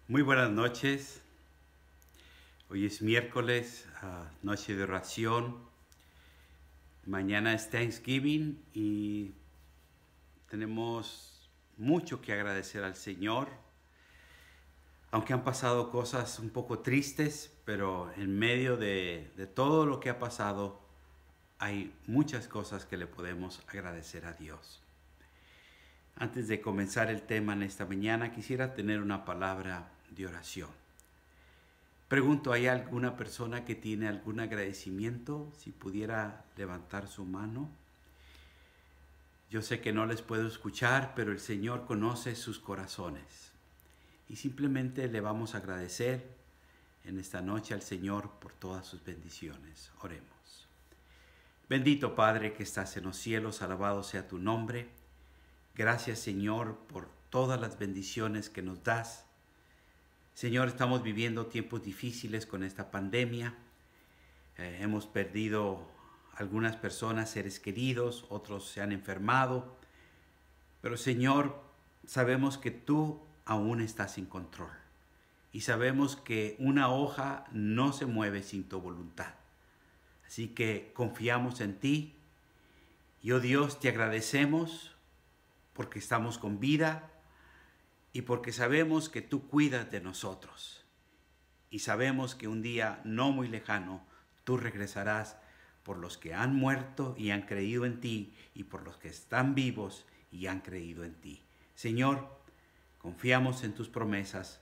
Muy buenas noches. Hoy es miércoles, noche de oración. Mañana es Thanksgiving y tenemos mucho que agradecer al Señor. Aunque han pasado cosas un poco tristes, pero en medio de todo lo que ha pasado, hay muchas cosas que le podemos agradecer a Dios. Antes de comenzar el tema en esta mañana, quisiera tener una palabra de oración. Pregunto, ¿hay alguna persona que tiene algún agradecimiento? Si pudiera levantar su mano. Yo sé que no les puedo escuchar, pero el Señor conoce sus corazones. Y simplemente le vamos a agradecer en esta noche al Señor por todas sus bendiciones. Oremos. Bendito Padre que estás en los cielos, alabado sea tu nombre. Gracias, Señor, por todas las bendiciones que nos das. Señor, estamos viviendo tiempos difíciles con esta pandemia. Hemos perdido algunas personas, seres queridos, otros se han enfermado. Pero, Señor, sabemos que tú aún estás en control. Y sabemos que una hoja no se mueve sin tu voluntad. Así que confiamos en ti. Y, oh Dios, te agradecemos porque estamos con vida y porque sabemos que tú cuidas de nosotros. Y sabemos que un día no muy lejano tú regresarás por los que han muerto y han creído en ti y por los que están vivos y han creído en ti. Señor, confiamos en tus promesas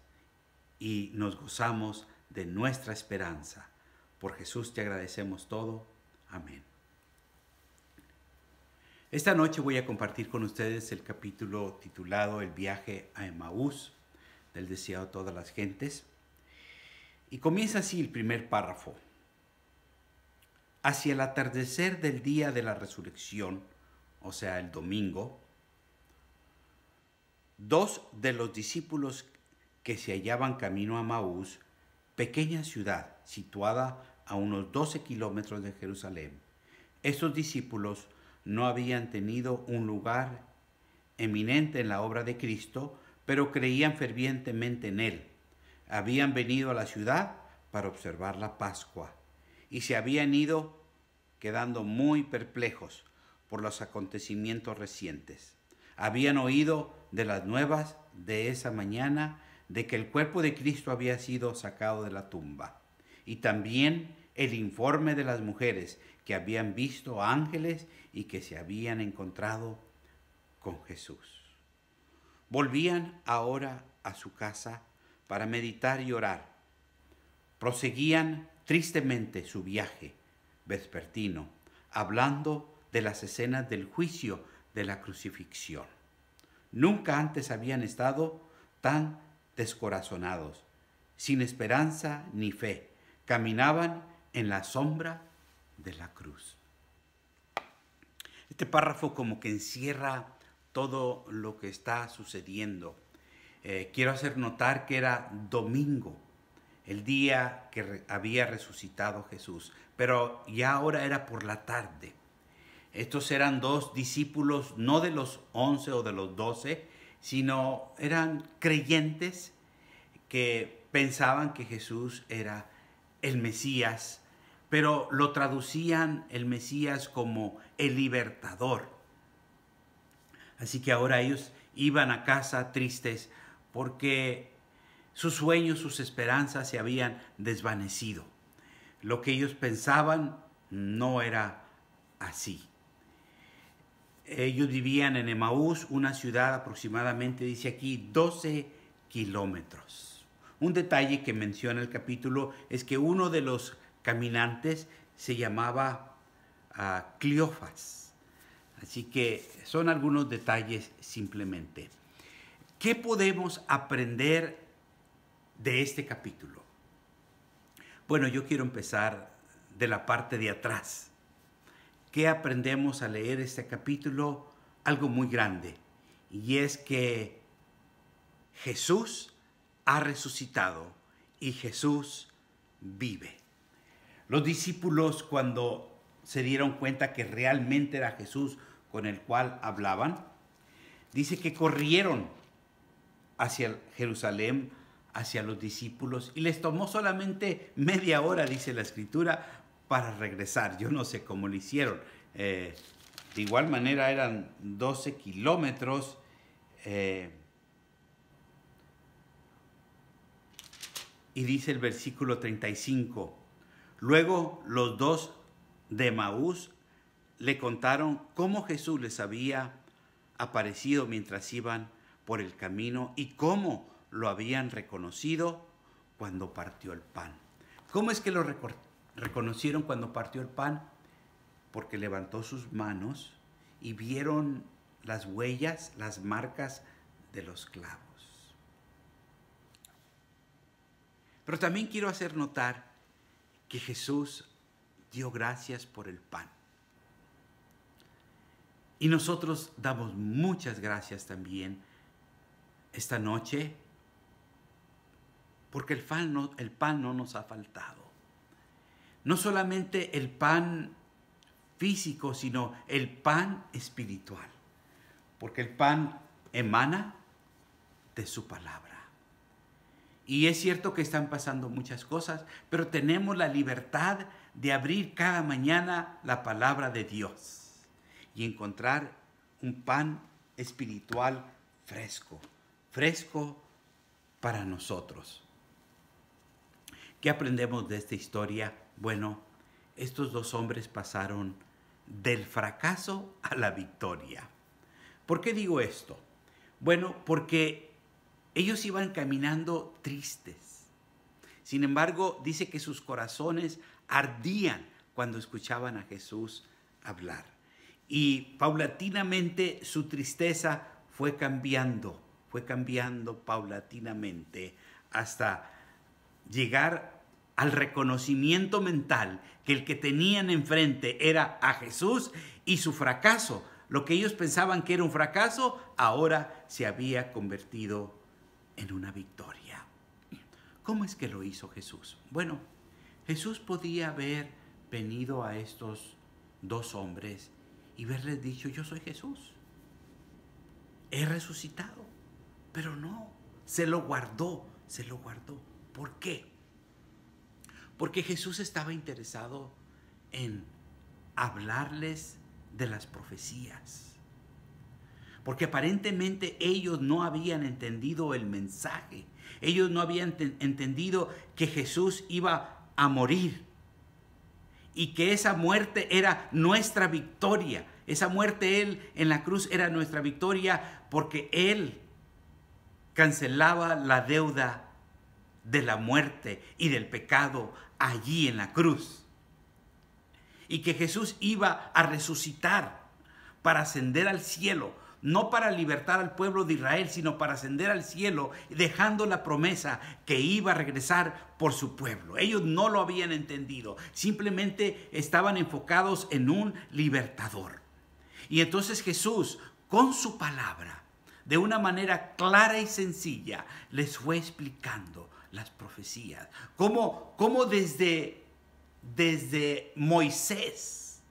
y nos gozamos de nuestra esperanza. Por Jesús te agradecemos todo. Amén. Esta noche voy a compartir con ustedes el capítulo titulado El viaje a Emaús, del deseado de todas las gentes. Y comienza así el primer párrafo. Hacia el atardecer del día de la resurrección, o sea, el domingo, dos de los discípulos que se hallaban camino a Emaús, pequeña ciudad situada a unos 12 kilómetros de Jerusalén, estos discípulos no habían tenido un lugar eminente en la obra de Cristo, pero creían fervientemente en Él. Habían venido a la ciudad para observar la Pascua y se habían ido quedando muy perplejos por los acontecimientos recientes. Habían oído de las nuevas de esa mañana de que el cuerpo de Cristo había sido sacado de la tumba y también el informe de las mujeres que habían visto ángeles y que se habían encontrado con Jesús. Volvían ahora a su casa para meditar y orar. Proseguían tristemente su viaje vespertino, hablando de las escenas del juicio de la crucifixión. Nunca antes habían estado tan descorazonados, sin esperanza ni fe. Caminaban en la sombra de la cruz. Este párrafo como que encierra todo lo que está sucediendo. Quiero hacer notar que era domingo, el día que había resucitado Jesús, pero ya ahora era por la tarde. Estos eran dos discípulos, no de los 11 o de los 12, sino eran creyentes que pensaban que Jesús era el Mesías, pero lo traducían el Mesías como el libertador. Así que ahora ellos iban a casa tristes porque sus sueños, sus esperanzas se habían desvanecido. Lo que ellos pensaban no era así. Ellos vivían en Emaús, una ciudad aproximadamente, dice aquí, 12 kilómetros. Un detalle que menciona el capítulo es que uno de los caminantes se llamaba Cleofas. Así que son algunos detalles simplemente. ¿Qué podemos aprender de este capítulo? Bueno, yo quiero empezar de la parte de atrás. ¿Qué aprendemos al leer este capítulo? Algo muy grande. Y es que Jesús ha resucitado y Jesús vive. Los discípulos, cuando se dieron cuenta que realmente era Jesús con el cual hablaban, dice que corrieron hacia Jerusalén hacia los discípulos y les tomó solamente media hora, dice la Escritura, para regresar. Yo no sé cómo lo hicieron. De igual manera eran 12 kilómetros. Y dice el versículo 35, luego los dos de Emaús le contaron cómo Jesús les había aparecido mientras iban por el camino y cómo lo habían reconocido cuando partió el pan. ¿Cómo es que lo reconocieron cuando partió el pan? Porque levantó sus manos y vieron las huellas, las marcas de los clavos. Pero también quiero hacer notar que Jesús dio gracias por el pan. Y nosotros damos muchas gracias también esta noche, porque el pan no nos ha faltado. No solamente el pan físico, sino el pan espiritual. Porque el pan emana de su palabra. Y es cierto que están pasando muchas cosas, pero tenemos la libertad de abrir cada mañana la palabra de Dios y encontrar un pan espiritual fresco, fresco para nosotros. ¿Qué aprendemos de esta historia? Bueno, estos dos hombres pasaron del fracaso a la victoria. ¿Por qué digo esto? Bueno, porque ellos iban caminando tristes. Sin embargo, dice que sus corazones ardían cuando escuchaban a Jesús hablar. Y paulatinamente su tristeza fue cambiando paulatinamente hasta llegar al reconocimiento mental que el que tenían enfrente era a Jesús y su fracaso, lo que ellos pensaban que era un fracaso, ahora se había convertido en una victoria. ¿Cómo es que lo hizo Jesús? Bueno, Jesús podía haber venido a estos dos hombres y haberles dicho, yo soy Jesús, he resucitado, pero no, se lo guardó. ¿Por qué? Porque Jesús estaba interesado en hablarles de las profecías. Porque aparentemente ellos no habían entendido el mensaje. Ellos no habían entendido que Jesús iba a morir. Y que esa muerte era nuestra victoria. Esa muerte Él en la cruz era nuestra victoria porque Él cancelaba la deuda de la muerte y del pecado allí en la cruz. Y que Jesús iba a resucitar para ascender al cielo. No para libertar al pueblo de Israel, sino para ascender al cielo, dejando la promesa que iba a regresar por su pueblo. Ellos no lo habían entendido, simplemente estaban enfocados en un libertador. Y entonces Jesús, con su palabra, de una manera clara y sencilla, les fue explicando las profecías. Cómo desde Moisés,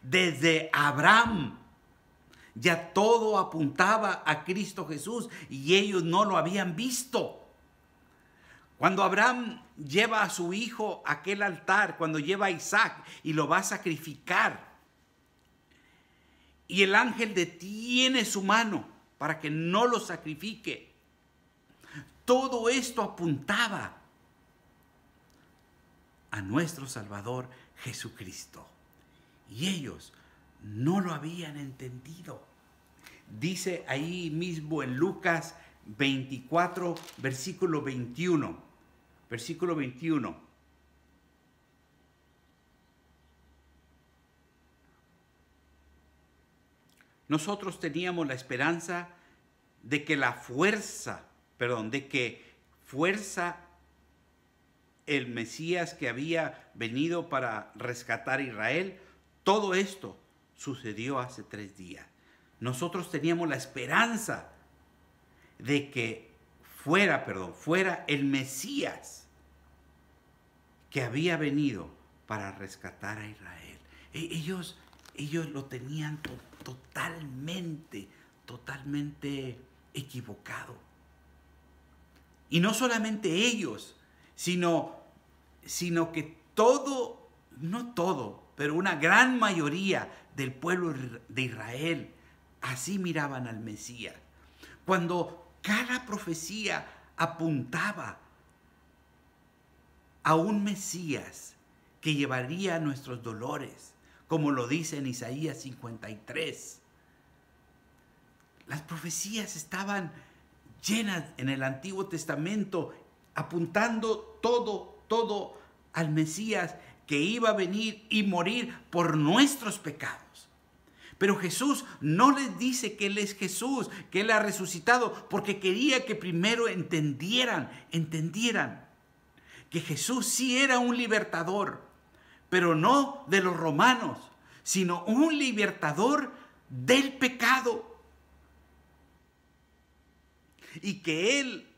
desde Abraham, ya todo apuntaba a Cristo Jesús y ellos no lo habían visto. Cuando Abraham lleva a su hijo a aquel altar, cuando lleva a Isaac y lo va a sacrificar, y el ángel detiene su mano para que no lo sacrifique, todo esto apuntaba a nuestro Salvador Jesucristo. Y ellos no lo habían entendido. Dice ahí mismo en Lucas 24, versículo 21. Versículo 21. Nosotros teníamos la esperanza de que fuerza el Mesías que había venido para rescatar a Israel. Todo esto sucedió hace 3 días. Nosotros teníamos la esperanza de que fuera el Mesías que había venido para rescatar a Israel. Ellos lo tenían totalmente equivocado. Y no solamente ellos, sino que todo, no todo, pero una gran mayoría del pueblo de Israel así miraban al Mesías. Cuando cada profecía apuntaba a un Mesías que llevaría nuestros dolores, como lo dice en Isaías 53. Las profecías estaban llenas en el Antiguo Testamento, apuntando todo al Mesías que iba a venir y morir por nuestros pecados. Pero Jesús no les dice que Él es Jesús, que Él ha resucitado, porque quería que primero entendieran que Jesús sí era un libertador, pero no de los romanos, sino un libertador del pecado. Y que Él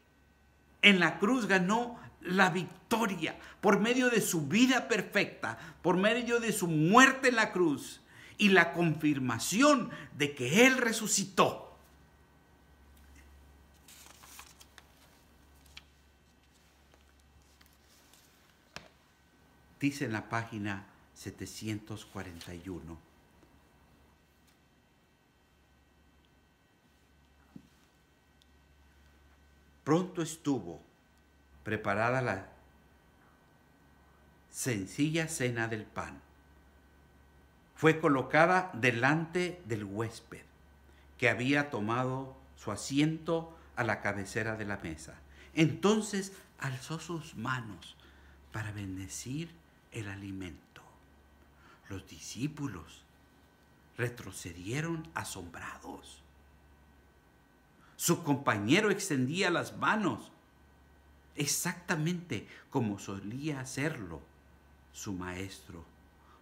en la cruz ganó la victoria por medio de su vida perfecta, por medio de su muerte en la cruz y la confirmación de que Él resucitó. Dice en la página 741. Pronto estuvo preparada la sencilla cena del pan. Fue colocada delante del huésped, que había tomado su asiento a la cabecera de la mesa. Entonces alzó sus manos para bendecir el alimento. Los discípulos retrocedieron asombrados. Su compañero extendía las manos, exactamente como solía hacerlo su maestro.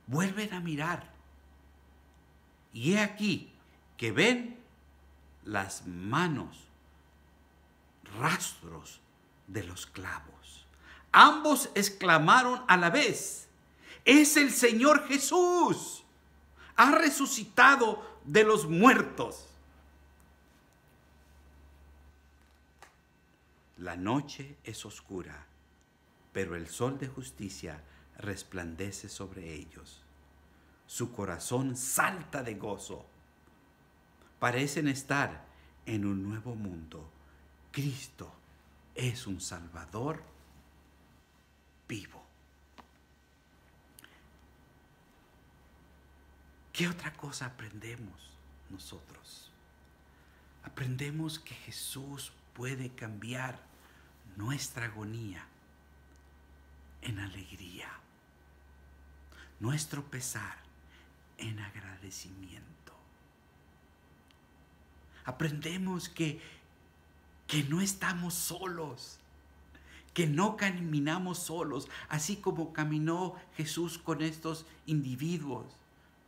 Vuelven a mirar, y he aquí que ven las manos, rastros de los clavos. Ambos exclamaron a la vez: ¡es el Señor Jesús! ¡Ha resucitado de los muertos! La noche es oscura, pero el sol de justicia resplandece sobre ellos. Su corazón salta de gozo. Parecen estar en un nuevo mundo. Cristo es un Salvador vivo. ¿Qué otra cosa aprendemos nosotros? Aprendemos que Jesús puede cambiar nuestra agonía en alegría, nuestro pesar en agradecimiento. Aprendemos que no estamos solos, que no caminamos solos, así como caminó Jesús con estos individuos,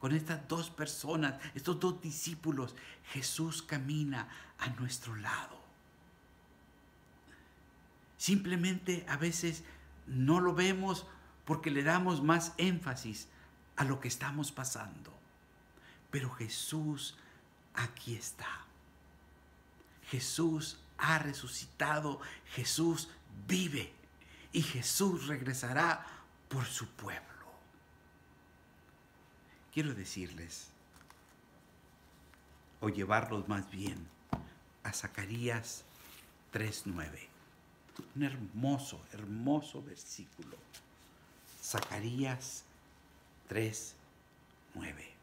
con estas dos personas, estos dos discípulos. Jesús camina a nuestro lado. Simplemente a veces no lo vemos porque le damos más énfasis a lo que estamos pasando. Pero Jesús aquí está. Jesús ha resucitado, Jesús vive y Jesús regresará por su pueblo. Quiero decirles, o llevarlos más bien, a Zacarías 3:9. Un hermoso versículo. Zacarías 3:9.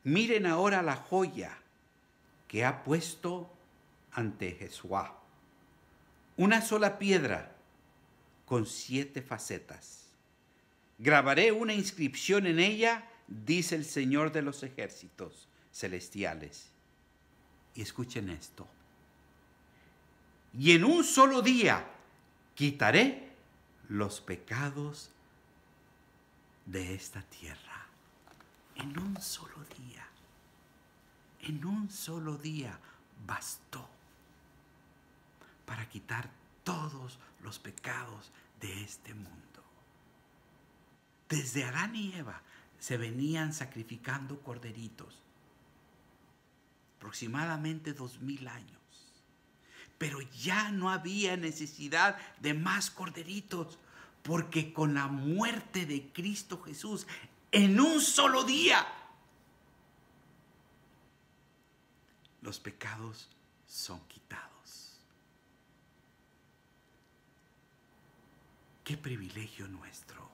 Miren ahora la joya que ha puesto ante Jesuá. Una sola piedra con 7 facetas. Grabaré una inscripción en ella, dice el Señor de los ejércitos celestiales. Y escuchen esto. Y en un solo día quitaré los pecados de esta tierra. En un solo día. En un solo día bastó para quitar todos los pecados de este mundo. Desde Adán y Eva se venían sacrificando corderitos. aproximadamente 2000 años. Pero ya no había necesidad de más corderitos, porque con la muerte de Cristo Jesús, en un solo día, los pecados son quitados. Qué privilegio nuestro,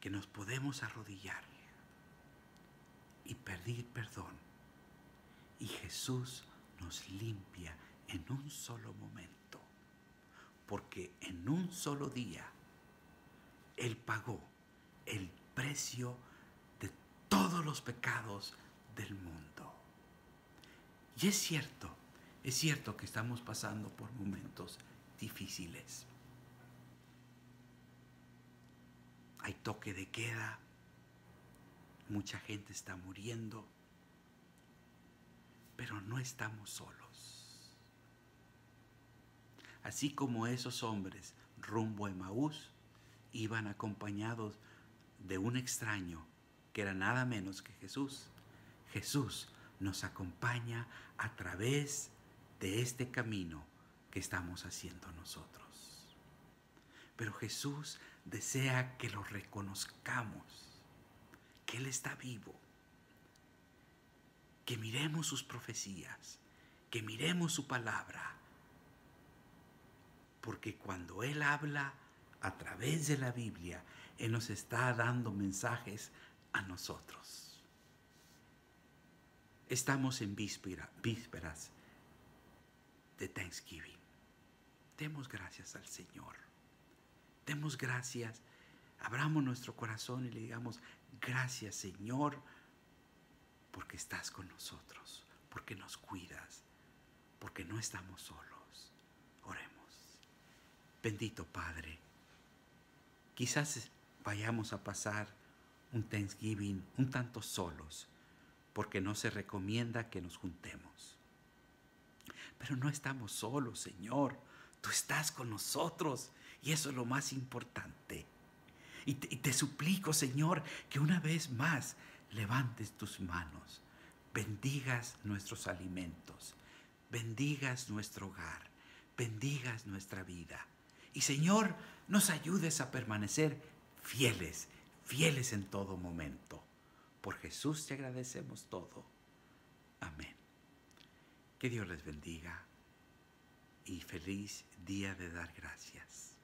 que nos podemos arrodillar y pedir perdón, y Jesús nos limpia en un solo momento, porque en un solo día Él pagó el precio de todos los pecados del mundo. Y es cierto que estamos pasando por momentos difíciles. Hay toque de queda, mucha gente está muriendo, pero no estamos solos. Así como esos hombres rumbo a Emaús iban acompañados de un extraño que era nada menos que Jesús, Jesús nos acompaña a través de este camino que estamos haciendo nosotros. Pero Jesús desea que lo reconozcamos, que Él está vivo, que miremos sus profecías, que miremos su palabra, porque cuando Él habla a través de la Biblia, Él nos está dando mensajes a nosotros. Estamos en vísperas de Thanksgiving. Demos gracias al Señor. Demos gracias. Abramos nuestro corazón y le digamos: gracias, Señor, porque estás con nosotros, porque nos cuidas, porque no estamos solos. Oremos. Bendito Padre, quizás vayamos a pasar un Thanksgiving un tanto solos, porque no se recomienda que nos juntemos. Pero no estamos solos, Señor. Tú estás con nosotros y eso es lo más importante. Y te suplico, Señor, que una vez más levantes tus manos, bendigas nuestros alimentos, bendigas nuestro hogar, bendigas nuestra vida. Y, Señor, nos ayudes a permanecer fieles en todo momento. Por Jesús te agradecemos todo. Amén. Que Dios les bendiga y feliz día de dar gracias.